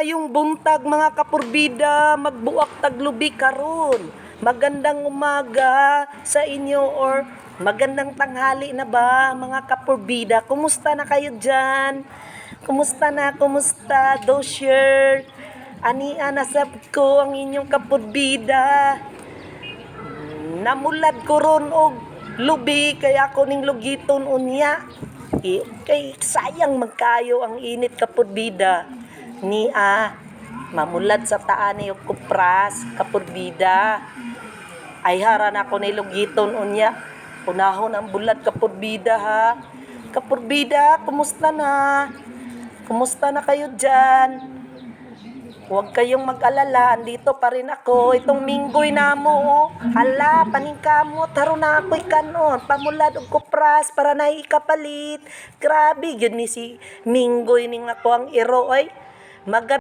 Maayong buntag mga kapurbida, magbuak taglubi karon. Magandang umaga sa inyo or magandang tanghali na ba mga kapurbida. Kumusta na kayo dyan? Kumusta? Dosyer. Ania nasab ko ang inyong kapurbida. Namulad ko ron og lubi kaya ako ning lugiton unya. Kay sayang magkayo ang init kapurbida. Mamulad sa taan ni kupras kapurbida. Ay haran ako ni lugiton unya. Unahon ang bulad kapurbida ha. Kapurbida, kumusta na? Kumusta na kayo dyan? Huwag kayong mag-alala, andito pa rin ako. Itong minggoy na mo, hala, paningkamot, haro na ako'y kanon. Pamulad og kupras para na ikapalit. Grabe, yun ni si minggoy ning ako ang iro, ay.